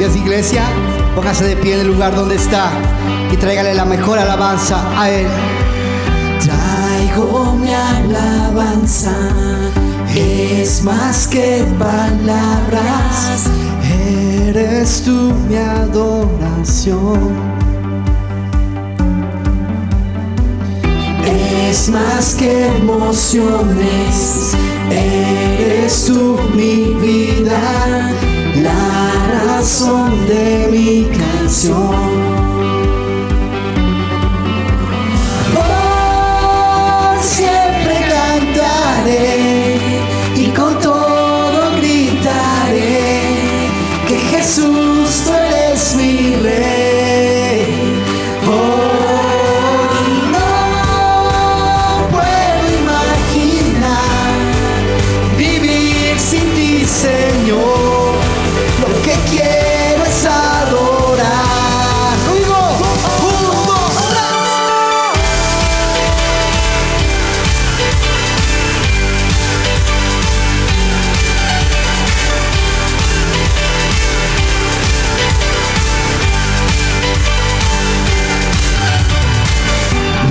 Dios, iglesia. Póngase de pie en el lugar donde está y tráigale la mejor alabanza a Él. Traigo mi alabanza, es más que palabras. Eres tú mi adoración. Es más que emociones, eres tú mi vida, la razón de mi canción. Oh, siempre cantaré y con todo gritaré que Jesús, tú eres mi Rey. Oh, Señor, lo que quiero es adorar.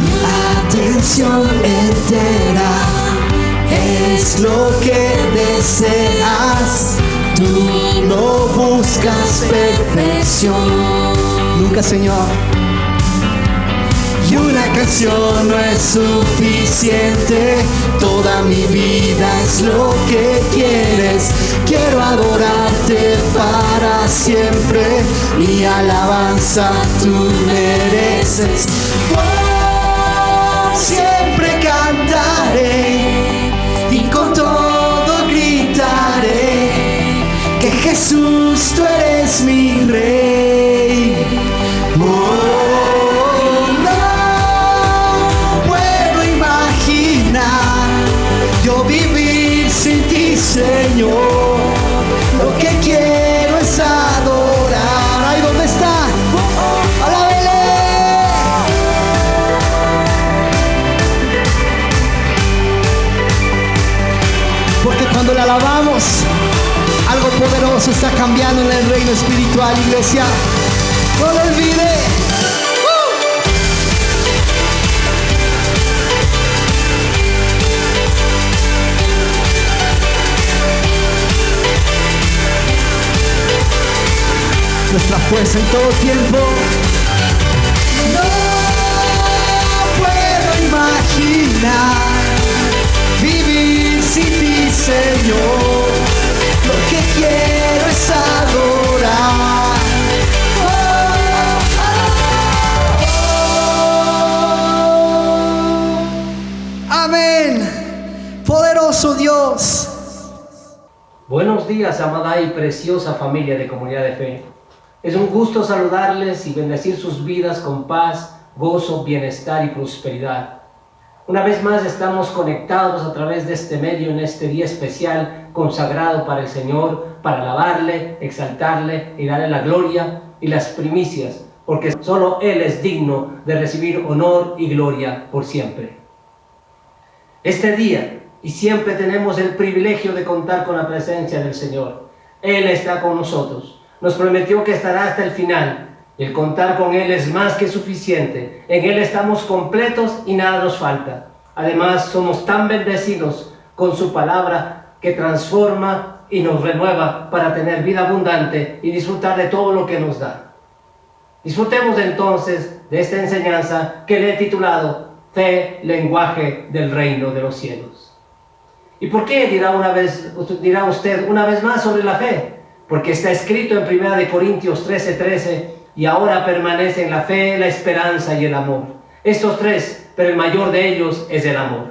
Mi atención entera es lo que deseas. Tú no buscas perfección. Nunca, Señor. Y una canción no es suficiente. Toda mi vida es lo que quieres. Quiero adorarte para siempre. Mi alabanza tú mereces. Oh, siempre cantaré y con todo gritaré que Jesús, tú eres mi Rey. Oh, no puedo imaginar yo vivir sin ti, Señor. Lo que quiero es adorar. Ahí donde está, alábele. Porque cuando le alabamos, algo poderoso está cambiando en el reino espiritual, iglesia. No lo olvide. Nuestra fuerza en todo tiempo. No puedo imaginar vivir sin ti, Señor. Lo que quiero es adorar. Amén. Poderoso Dios. Buenos días, amada y preciosa familia de Comunidad de Fe. Es un gusto saludarles y bendecir sus vidas con paz, gozo, bienestar y prosperidad. Una vez más estamos conectados a través de este medio en este día especial consagrado para el Señor, para alabarle, exaltarle y darle la gloria y las primicias, porque solo Él es digno de recibir honor y gloria por siempre. Este día y siempre tenemos el privilegio de contar con la presencia del Señor. Él está con nosotros, nos prometió que estará hasta el final. El contar con Él es más que suficiente. En Él estamos completos y nada nos falta. Además, somos tan bendecidos con su palabra que transforma y nos renueva para tener vida abundante y disfrutar de todo lo que nos da. Disfrutemos entonces de esta enseñanza que le he titulado Fe, lenguaje del reino de los cielos. ¿Y por qué dirá usted una vez más sobre la fe? Porque está escrito en 1 Corintios 13:13, y ahora permanecen la fe, la esperanza y el amor. Estos tres, pero el mayor de ellos es el amor.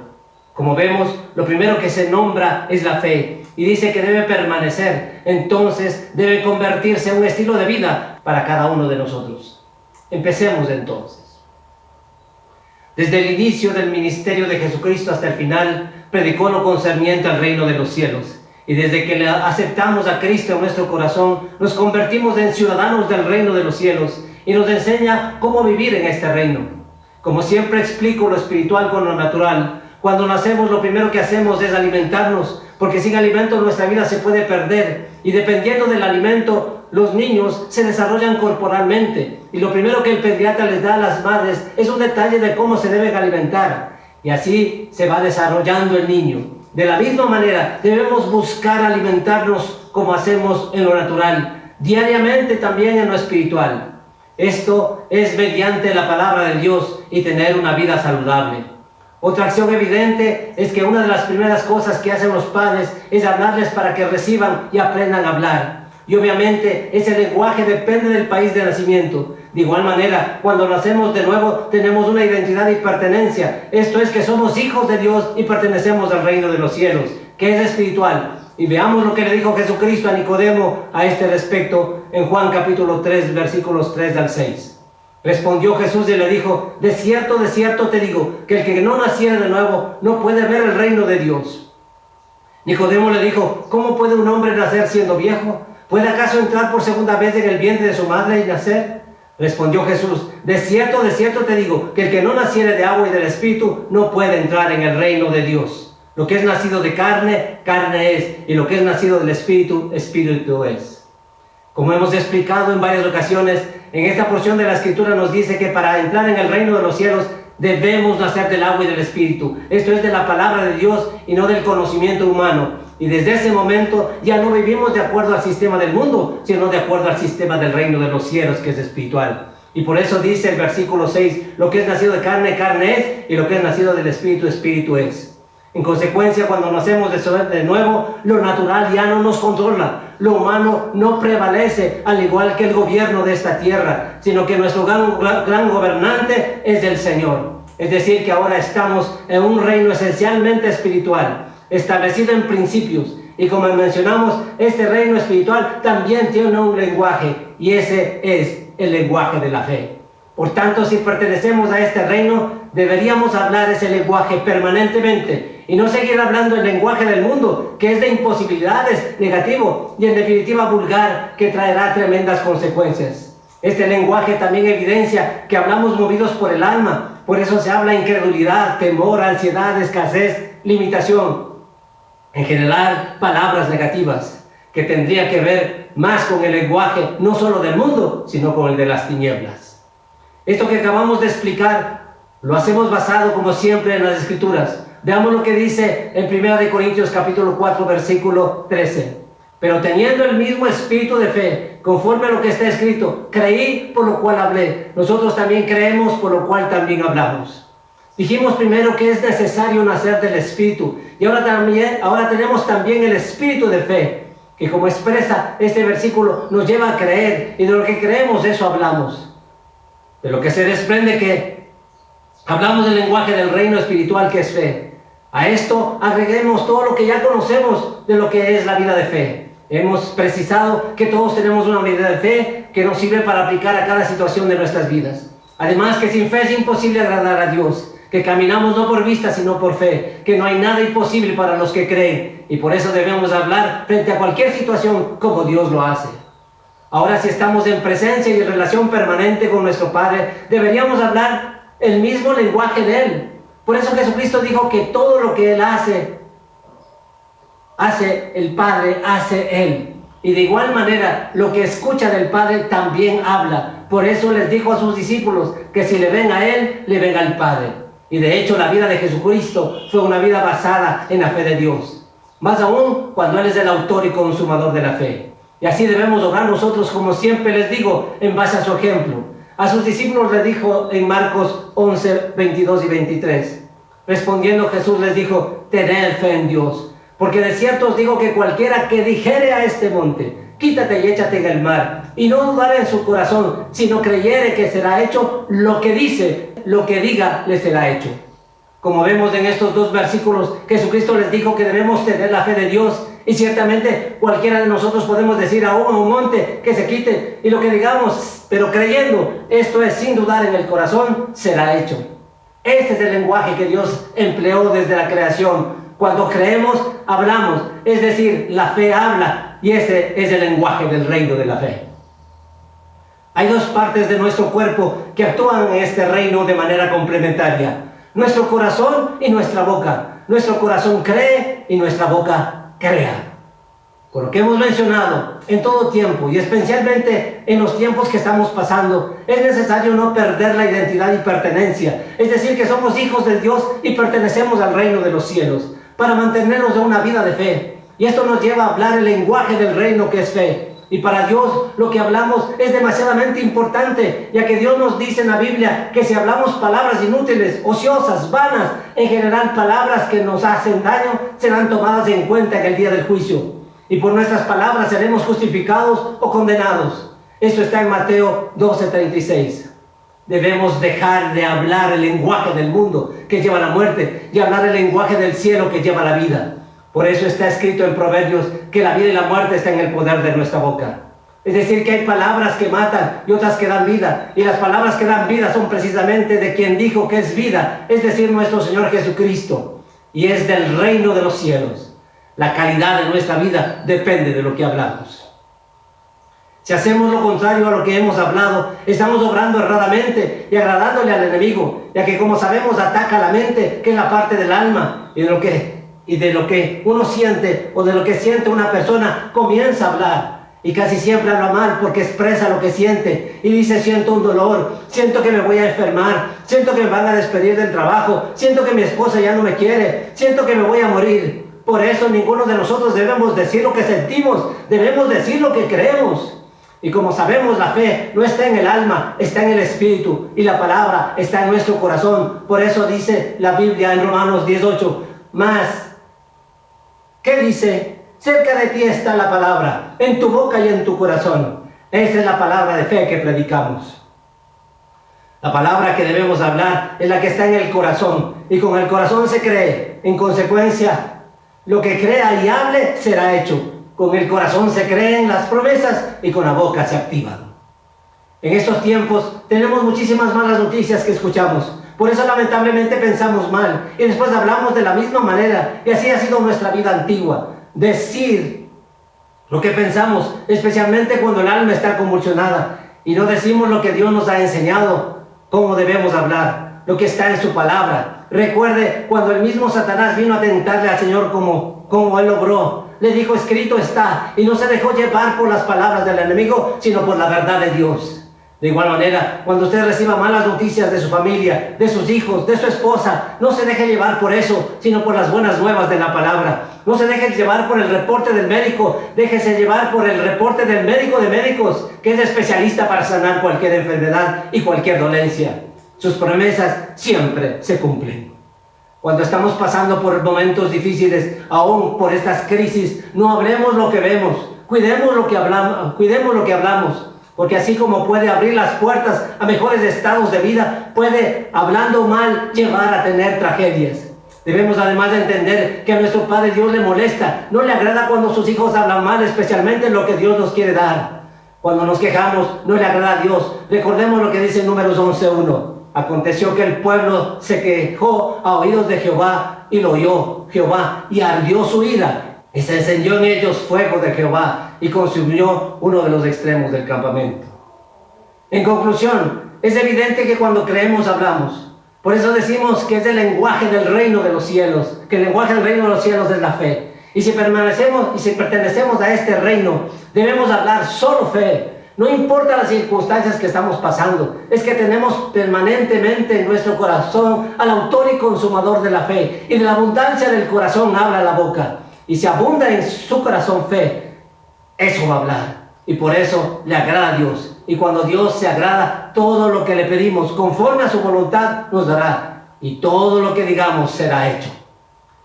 Como vemos, lo primero que se nombra es la fe, y dice que debe permanecer, entonces debe convertirse en un estilo de vida para cada uno de nosotros. Empecemos entonces. Desde el inicio del ministerio de Jesucristo hasta el final, predicó lo concerniente al reino de los cielos. Y desde que le aceptamos a Cristo en nuestro corazón, nos convertimos en ciudadanos del reino de los cielos y nos enseña cómo vivir en este reino. Como siempre explico lo espiritual con lo natural. Cuando nacemos, lo primero que hacemos es alimentarnos, porque sin alimento nuestra vida se puede perder. Y dependiendo del alimento, los niños se desarrollan corporalmente y lo primero que el pediatra les da a las madres es un detalle de cómo se deben alimentar y así se va desarrollando el niño. De la misma manera debemos buscar alimentarnos como hacemos en lo natural, diariamente también en lo espiritual. Esto es mediante la palabra de Dios y tener una vida saludable. Otra acción evidente es que una de las primeras cosas que hacen los padres es hablarles para que reciban y aprendan a hablar. Y obviamente ese lenguaje depende del país de nacimiento. De igual manera, cuando nacemos de nuevo tenemos una identidad y pertenencia. Esto es que somos hijos de Dios y pertenecemos al reino de los cielos, que es espiritual. Y veamos lo que le dijo Jesucristo a Nicodemo a este respecto en Juan capítulo 3, versículos 3 al 6. Respondió Jesús y le dijo: de cierto te digo, que el que no naciere de nuevo no puede ver el reino de Dios. Nicodemo le dijo: ¿cómo puede un hombre nacer siendo viejo? ¿Puede acaso entrar por segunda vez en el vientre de su madre y nacer? Respondió Jesús: de cierto te digo, que el que no naciere de agua y del Espíritu no puede entrar en el reino de Dios. Lo que es nacido de carne, carne es, y lo que es nacido del Espíritu, Espíritu es. Como hemos explicado en varias ocasiones, en esta porción de la Escritura nos dice que para entrar en el reino de los cielos debemos nacer del agua y del Espíritu. Esto es de la palabra de Dios y no del conocimiento humano. Y desde ese momento ya no vivimos de acuerdo al sistema del mundo, sino de acuerdo al sistema del reino de los cielos, que es espiritual. Y por eso dice el versículo 6, lo que es nacido de carne, carne es, y lo que es nacido del Espíritu, Espíritu es. En consecuencia, cuando nacemos de nuevo, lo natural ya no nos controla. Lo humano no prevalece, al igual que el gobierno de esta tierra, sino que nuestro gran gobernante es el Señor. Es decir, que ahora estamos en un reino esencialmente espiritual, establecido en principios. Y como mencionamos, este reino espiritual también tiene un lenguaje, y ese es el lenguaje de la fe. Por tanto, si pertenecemos a este reino, deberíamos hablar ese lenguaje permanentemente y no seguir hablando el lenguaje del mundo, que es de imposibilidades, negativo y en definitiva vulgar, que traerá tremendas consecuencias. Este lenguaje también evidencia que hablamos movidos por el alma. Por eso se habla incredulidad, temor, ansiedad, escasez, limitación. En general, palabras negativas, que tendría que ver más con el lenguaje no solo del mundo, sino con el de las tinieblas. Esto que acabamos de explicar lo hacemos basado, como siempre, en las Escrituras. Veamos lo que dice en 1 Corintios capítulo 4, versículo 13. Pero teniendo el mismo espíritu de fe, conforme a lo que está escrito, creí, por lo cual hablé. Nosotros también creemos, por lo cual también hablamos. Dijimos primero que es necesario nacer del Espíritu. Y ahora tenemos también el espíritu de fe, que como expresa este versículo, nos lleva a creer. Y de lo que creemos, eso hablamos. De lo que se desprende que hablamos del lenguaje del reino espiritual, que es fe. A esto agreguemos todo lo que ya conocemos de lo que es la vida de fe. Hemos precisado que todos tenemos una vida de fe que nos sirve para aplicar a cada situación de nuestras vidas. Además, que sin fe es imposible agradar a Dios, que caminamos no por vista sino por fe, que no hay nada imposible para los que creen, y por eso debemos hablar frente a cualquier situación como Dios lo hace. Ahora, si estamos en presencia y en relación permanente con nuestro Padre, deberíamos hablar el mismo lenguaje de Él. Por eso Jesucristo dijo que todo lo que Él hace el Padre, hace Él. Y de igual manera, lo que escucha del Padre también habla. Por eso les dijo a sus discípulos que si le ven a Él, le ven al Padre. Y de hecho, la vida de Jesucristo fue una vida basada en la fe de Dios. Más aún cuando Él es el autor y consumador de la fe. Y así debemos obrar nosotros, como siempre les digo, en base a su ejemplo. A sus discípulos les dijo en Marcos 11, 22 y 23. Respondiendo Jesús les dijo: tened fe en Dios, porque de cierto os digo que cualquiera que dijere a este monte: quítate y échate en el mar, y no dudare en su corazón, sino creyere que será hecho lo que dice, lo que diga le será hecho. Como vemos en estos dos versículos, Jesucristo les dijo que debemos tener la fe de Dios. Y ciertamente cualquiera de nosotros podemos decir a un monte que se quite, y lo que digamos, pero creyendo, esto es sin dudar en el corazón, será hecho. Este es el lenguaje que Dios empleó desde la creación. Cuando creemos, hablamos, es decir, la fe habla, y ese es el lenguaje del reino de la fe. Hay dos partes de nuestro cuerpo que actúan en este reino de manera complementaria: nuestro corazón y nuestra boca. Nuestro corazón cree y nuestra boca crea. Con lo que hemos mencionado, en todo tiempo y especialmente en los tiempos que estamos pasando, es necesario no perder la identidad y pertenencia. Es decir, que somos hijos de Dios y pertenecemos al reino de los cielos, para mantenernos en una vida de fe. Y esto nos lleva a hablar el lenguaje del reino, que es fe. Y para Dios lo que hablamos es demasiadamente importante, ya que Dios nos dice en la Biblia que si hablamos palabras inútiles, ociosas, vanas, en general palabras que nos hacen daño, serán tomadas en cuenta en el día del juicio. Y por nuestras palabras seremos justificados o condenados. Esto está en Mateo 12:36. Debemos dejar de hablar el lenguaje del mundo, que lleva a la muerte, y hablar el lenguaje del cielo, que lleva a la vida. Por eso está escrito en Proverbios que la vida y la muerte están en el poder de nuestra boca. Es decir, que hay palabras que matan y otras que dan vida. Y las palabras que dan vida son precisamente de quien dijo que es vida, es decir, nuestro Señor Jesucristo. Y es del reino de los cielos. La calidad de nuestra vida depende de lo que hablamos. Si hacemos lo contrario a lo que hemos hablado, estamos obrando erradamente y agradándole al enemigo, ya que, como sabemos, ataca la mente, que es la parte del alma, y de lo que uno siente o de lo que siente una persona, comienza a hablar. Y casi siempre habla mal porque expresa lo que siente y dice: siento un dolor, siento que me voy a enfermar, siento que me van a despedir del trabajo, siento que mi esposa ya no me quiere, siento que me voy a morir. Por eso ninguno de nosotros debemos decir lo que sentimos, debemos decir lo que creemos. Y como sabemos, la fe no está en el alma, está en el espíritu, y la palabra está en nuestro corazón. Por eso dice la Biblia en Romanos 10:8, más, ¿qué dice? Cerca de ti está la palabra, en tu boca y en tu corazón. Esa es la palabra de fe que predicamos. La palabra que debemos hablar es la que está en el corazón, y con el corazón se cree. En consecuencia, lo que crea y hable será hecho. Con el corazón se creen las promesas y con la boca se activan. En estos tiempos tenemos muchísimas malas noticias que escuchamos. Por eso lamentablemente pensamos mal y después hablamos de la misma manera. Y así ha sido nuestra vida antigua. Decir lo que pensamos, especialmente cuando el alma está convulsionada. Y no decimos lo que Dios nos ha enseñado, cómo debemos hablar, lo que está en su palabra. Recuerde cuando el mismo Satanás vino a tentarle al Señor como él logró. Le dijo: escrito está, y no se dejó llevar por las palabras del enemigo, sino por la verdad de Dios. De igual manera, cuando usted reciba malas noticias de su familia, de sus hijos, de su esposa, no se deje llevar por eso, sino por las buenas nuevas de la palabra. No se deje llevar por el reporte del médico, déjese llevar por el reporte del médico de médicos, que es especialista para sanar cualquier enfermedad y cualquier dolencia. Sus promesas siempre se cumplen. Cuando estamos pasando por momentos difíciles, aún por estas crisis, no hablemos lo que vemos, cuidemos lo que hablamos, porque así como puede abrir las puertas a mejores estados de vida, puede, hablando mal, llevar a tener tragedias. Debemos además de entender que a nuestro Padre Dios le molesta, no le agrada cuando sus hijos hablan mal, especialmente en lo que Dios nos quiere dar. Cuando nos quejamos, no le agrada a Dios. Recordemos lo que dice en Números 11:1. Aconteció que el pueblo se quejó a oídos de Jehová, y lo oyó Jehová, y ardió su ira, y se encendió en ellos fuego de Jehová, y consumió uno de los extremos del campamento. En conclusión, es evidente que cuando creemos, hablamos. Por eso decimos que es el lenguaje del reino de los cielos, que el lenguaje del reino de los cielos es la fe. Y si pertenecemos a este reino, debemos hablar solo fe. No importa las circunstancias que estamos pasando, es que tenemos permanentemente en nuestro corazón al autor y consumador de la fe, y de la abundancia del corazón habla la boca. Y si abunda en su corazón fe, eso va a hablar, y por eso le agrada a Dios. Y cuando Dios se agrada, todo lo que le pedimos conforme a su voluntad nos dará, y todo lo que digamos será hecho.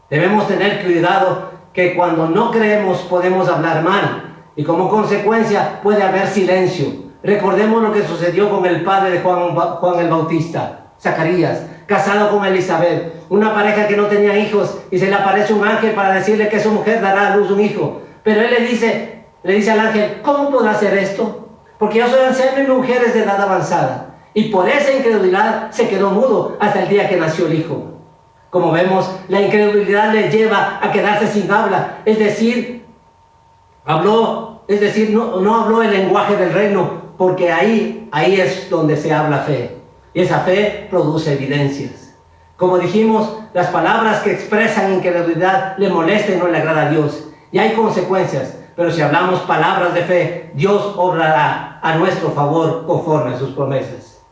Debemos tener cuidado que cuando no creemos podemos hablar mal, y como consecuencia puede haber silencio. Recordemos lo que sucedió con el padre de Juan el Bautista, Zacarías, casado con Elizabeth, una pareja que no tenía hijos, y se le aparece un ángel para decirle que su mujer dará a luz un hijo. Pero él le dice al ángel: ¿cómo podrá hacer esto? Porque yo soy anciano y mi mujer es de edad avanzada. Y por esa incredulidad se quedó mudo hasta el día que nació el hijo. Como vemos, la incredulidad le lleva a quedarse sin habla, es decir, no habló el lenguaje del reino, porque ahí es donde se habla fe. Y esa fe produce evidencias. Como dijimos, las palabras que expresan incredulidad le molestan y no le agrada a Dios. Y hay consecuencias, Pero si hablamos palabras de fe, Dios obrará a nuestro favor conforme a sus promesas.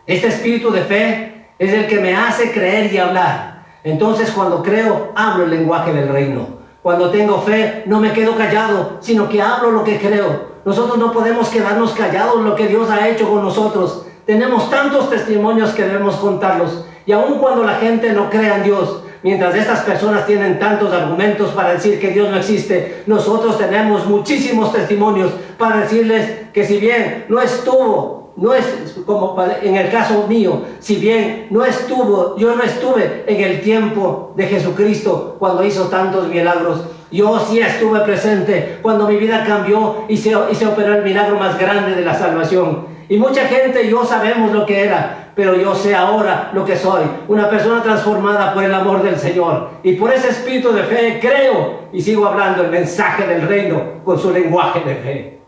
Este espíritu de fe es el que me hace creer y hablar. Entonces, cuando creo, hablo el lenguaje del reino. Cuando tengo fe, no me quedo callado, sino que hablo lo que creo. Nosotros no podemos quedarnos callados en lo que Dios ha hecho con nosotros. Tenemos tantos testimonios que debemos contarlos. Y aun cuando la gente no crea en Dios, mientras estas personas tienen tantos argumentos para decir que Dios no existe, nosotros tenemos muchísimos testimonios para decirles que si bien no estuvo, no es como en el caso mío, si bien no estuvo, yo no estuve en el tiempo de Jesucristo cuando hizo tantos milagros, yo sí estuve presente cuando mi vida cambió y se operó el milagro más grande de la salvación. Y mucha gente y yo sabemos lo que era, pero yo sé ahora lo que soy, una persona transformada por el amor del Señor. Y por ese espíritu de fe creo y sigo hablando el mensaje del reino con su lenguaje de fe.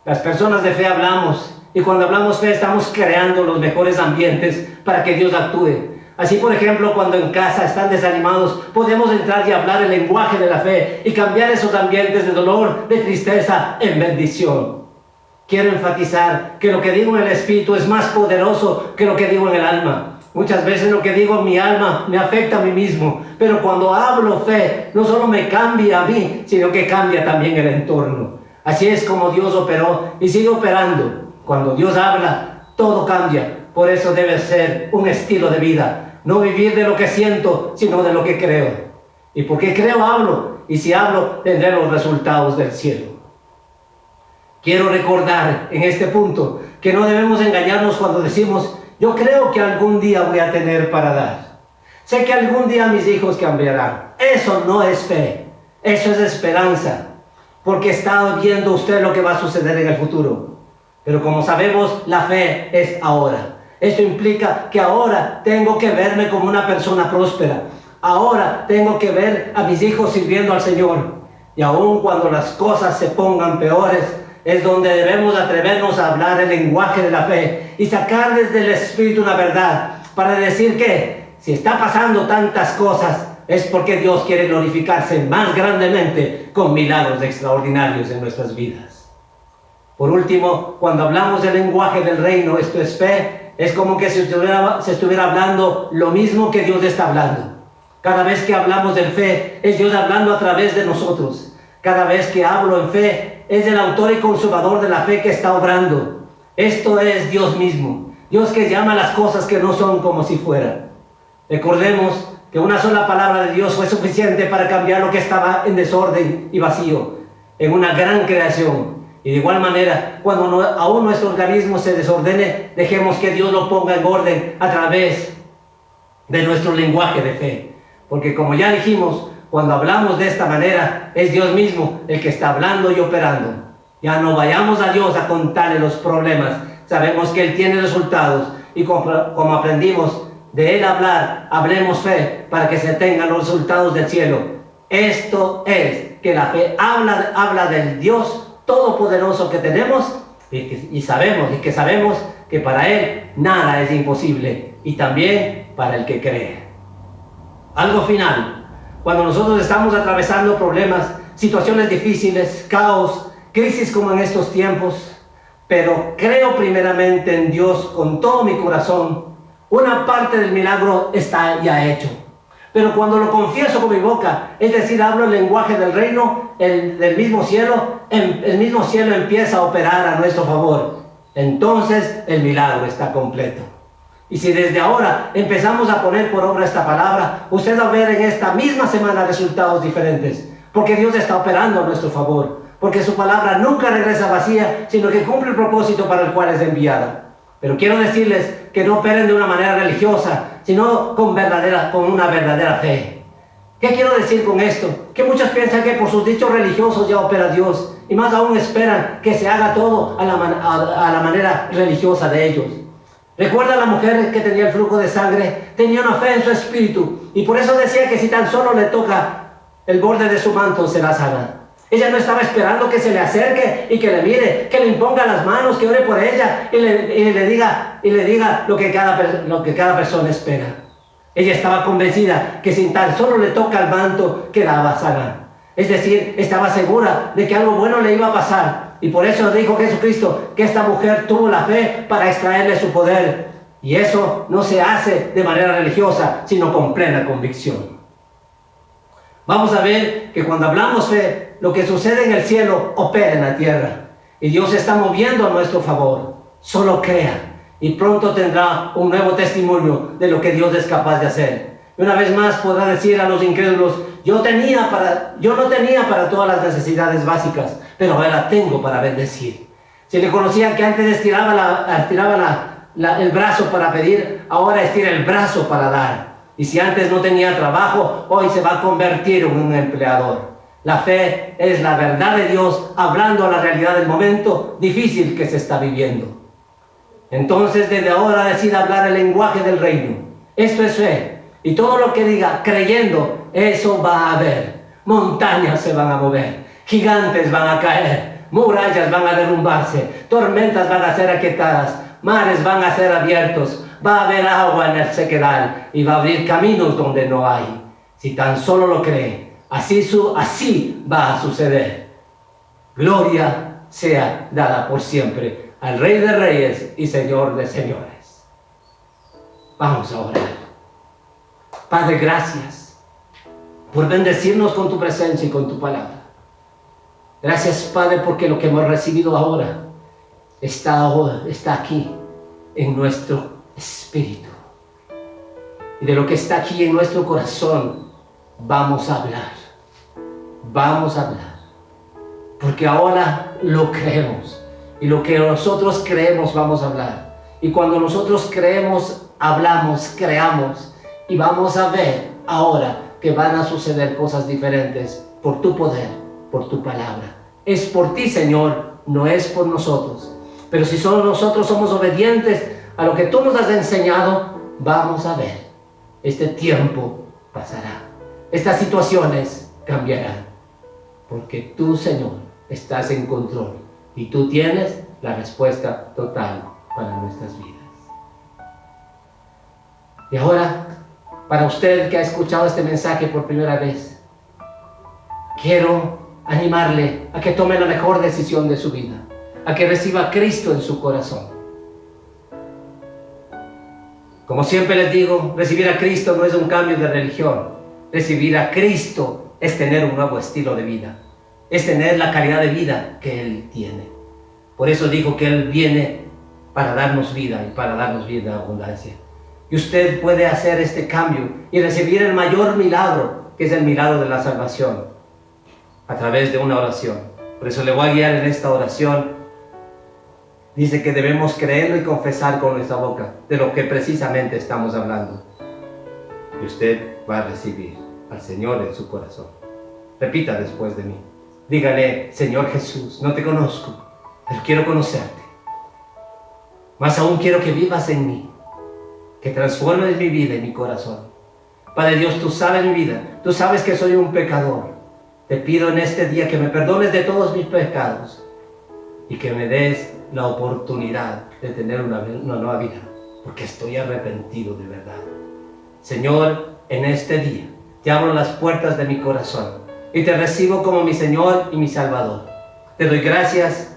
Las personas de fe hablamos, y cuando hablamos fe estamos creando los mejores ambientes para que Dios actúe. Así, por ejemplo, cuando en casa están desanimados, podemos entrar y hablar el lenguaje de la fe y cambiar esos ambientes de dolor, de tristeza, en bendición. Quiero enfatizar que lo que digo en el espíritu es más poderoso que lo que digo en el alma. Muchas veces lo que digo en mi alma me afecta a mí mismo, pero cuando hablo fe, no solo me cambia a mí, sino que cambia también el entorno. Así es como Dios operó y sigue operando. Cuando Dios habla, todo cambia. Por eso debe ser un estilo de vida. No vivir de lo que siento, sino de lo que creo. Y porque creo, hablo. Y si hablo, tendré los resultados del cielo. Quiero recordar en este punto que no debemos engañarnos cuando decimos, yo creo que algún día voy a tener para dar. Sé que algún día mis hijos cambiarán. Eso no es fe. Eso es esperanza. Porque está viendo usted lo que va a suceder en el futuro. Pero como sabemos, la fe es ahora. Esto implica que ahora tengo que verme como una persona próspera. Ahora tengo que ver a mis hijos sirviendo al Señor. Y aun cuando las cosas se pongan peores, es donde debemos atrevernos a hablar el lenguaje de la fe y sacar desde el Espíritu una verdad para decir que si está pasando tantas cosas es porque Dios quiere glorificarse más grandemente con milagros extraordinarios en nuestras vidas. Por último, cuando hablamos del lenguaje del reino, esto es fe, es como que se estuviera hablando lo mismo que Dios está hablando. Cada vez que hablamos de fe, es Dios hablando a través de nosotros. Cada vez que hablo en fe, es el autor y consumador de la fe que está obrando. Esto es Dios mismo. Dios que llama las cosas que no son como si fueran. Recordemos que una sola palabra de Dios fue suficiente para cambiar lo que estaba en desorden y vacío, en una gran creación. Y de igual manera, cuando aún nuestro organismo se desordene, dejemos que Dios lo ponga en orden a través de nuestro lenguaje de fe. Porque como ya dijimos, cuando hablamos de esta manera, es Dios mismo el que está hablando y operando. Ya no vayamos a Dios a contarle los problemas. Sabemos que Él tiene resultados. Y como aprendimos de Él hablar, hablemos fe para que se tengan los resultados del cielo. Esto es que la fe habla del Dios todopoderoso que tenemos y que sabemos que para Él nada es imposible. Y también para el que cree. Algo final. Cuando nosotros estamos atravesando problemas, situaciones difíciles, caos, crisis como en estos tiempos, pero creo primeramente en Dios con todo mi corazón, una parte del milagro está ya hecho. Pero cuando lo confieso con mi boca, es decir, hablo el lenguaje del reino, del mismo cielo, el mismo cielo empieza a operar a nuestro favor. Entonces el milagro está completo. Y si desde ahora empezamos a poner por obra esta palabra, usted va a ver en esta misma semana resultados diferentes. Porque Dios está operando a nuestro favor. Porque su palabra nunca regresa vacía, sino que cumple el propósito para el cual es enviada. Pero quiero decirles que no operen de una manera religiosa, sino con una verdadera fe. ¿Qué quiero decir con esto? Que muchos piensan que por sus dichos religiosos ya opera Dios. Y más aún esperan que se haga todo a la manera religiosa de ellos. Recuerda a la mujer que tenía el flujo de sangre, tenía una fe en su espíritu y por eso decía que si tan solo le toca el borde de su manto será sana. Ella no estaba esperando que se le acerque y que le mire, que le imponga las manos, que ore por ella y le diga lo que cada persona espera. Ella estaba convencida que si tan solo le toca el manto quedaba sana. Es decir, estaba segura de que algo bueno le iba a pasar. Y por eso dijo Jesucristo que esta mujer tuvo la fe para extraerle su poder. Y eso no se hace de manera religiosa, sino con plena convicción. Vamos a ver que cuando hablamos fe, lo que sucede en el cielo opera en la tierra. Y Dios se está moviendo a nuestro favor. Solo crea y pronto tendrá un nuevo testimonio de lo que Dios es capaz de hacer. Y una vez más podrá decir a los incrédulos: yo no tenía para todas las necesidades básicas, pero ahora tengo para bendecir. Si le conocían que antes estiraba el brazo para pedir, ahora estira el brazo para dar. Y si antes no tenía trabajo, hoy se va a convertir en un empleador. La fe es la verdad de Dios hablando a la realidad del momento difícil que se está viviendo. Entonces, desde ahora decida hablar el lenguaje del reino. Esto es fe. Y todo lo que diga creyendo, eso va a haber. Montañas se van a mover, gigantes van a caer, murallas van a derrumbarse, tormentas van a ser aquietadas, mares van a ser abiertos, va a haber agua en el sequedal y va a abrir caminos donde no hay. Si tan solo lo cree, así va a suceder. Gloria sea dada por siempre al Rey de Reyes y Señor de Señores. Vamos a orar. Padre, gracias por bendecirnos con tu presencia y con tu palabra. Gracias, Padre, porque lo que hemos recibido ahora está aquí en nuestro espíritu. Y de lo que está aquí en nuestro corazón vamos a hablar. Vamos a hablar. Porque ahora lo creemos. Y lo que nosotros creemos vamos a hablar. Y cuando nosotros creemos, hablamos, creamos. Y vamos a ver ahora que van a suceder cosas diferentes por tu poder, por tu palabra. Es por ti, Señor, no es por nosotros. Pero si solo nosotros somos obedientes a lo que tú nos has enseñado, vamos a ver. Este tiempo pasará. Estas situaciones cambiarán. Porque tú, Señor, estás en control. Y tú tienes la respuesta total para nuestras vidas. Y ahora, para usted que ha escuchado este mensaje por primera vez, quiero animarle a que tome la mejor decisión de su vida, a que reciba a Cristo en su corazón. Como siempre les digo, recibir a Cristo no es un cambio de religión. Recibir a Cristo es tener un nuevo estilo de vida, es tener la calidad de vida que Él tiene. Por eso dijo que Él viene para darnos vida y para darnos vida en abundancia. Y usted puede hacer este cambio y recibir el mayor milagro, que es el milagro de la salvación, a través de una oración. Por eso le voy a guiar en esta oración. Dice que debemos creerlo y confesar con nuestra boca de lo que precisamente estamos hablando. Y usted va a recibir al Señor en su corazón. Repita después de mí. Dígale: Señor Jesús, no te conozco, pero quiero conocerte. Más aún quiero que vivas en mí, que transformes mi vida y mi corazón. Padre Dios, tú sabes mi vida, tú sabes que soy un pecador. Te pido en este día que me perdones de todos mis pecados y que me des la oportunidad de tener una nueva vida, porque estoy arrepentido de verdad. Señor, en este día te abro las puertas de mi corazón y te recibo como mi Señor y mi Salvador. Te doy gracias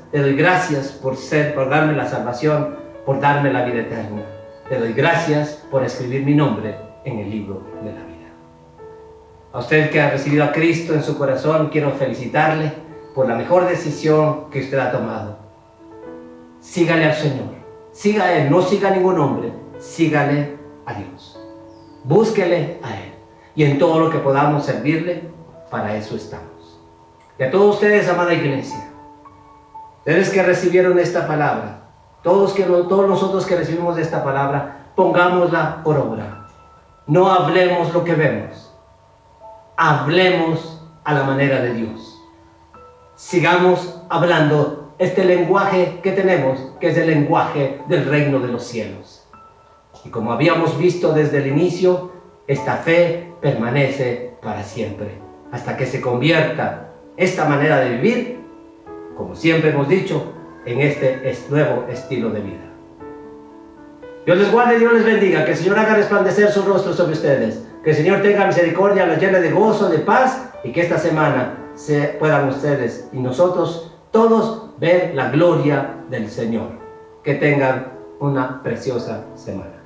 por darme la salvación, por darme la vida eterna. Te doy gracias por escribir mi nombre en el libro de la vida. A usted que ha recibido a Cristo en su corazón, quiero felicitarle por la mejor decisión que usted ha tomado. Sígale al Señor, siga a Él, no siga a ningún hombre, sígale a Dios. Búsquele a Él. Y en todo lo que podamos servirle, para eso estamos. Y a todos ustedes, amada iglesia, ustedes que recibieron esta palabra, todos nosotros que recibimos esta palabra, pongámosla por obra. No hablemos lo que vemos, hablemos a la manera de Dios. Sigamos hablando este lenguaje que tenemos, que es el lenguaje del reino de los cielos. Y como habíamos visto desde el inicio, esta fe permanece para siempre, hasta que se convierta esta manera de vivir, como siempre hemos dicho, en este nuevo estilo de vida. Dios les guarde y Dios les bendiga. Que el Señor haga resplandecer su rostro sobre ustedes. Que el Señor tenga misericordia, los llene de gozo, de paz, y que esta semana puedan ustedes y nosotros todos ver la gloria del Señor. Que tengan una preciosa semana.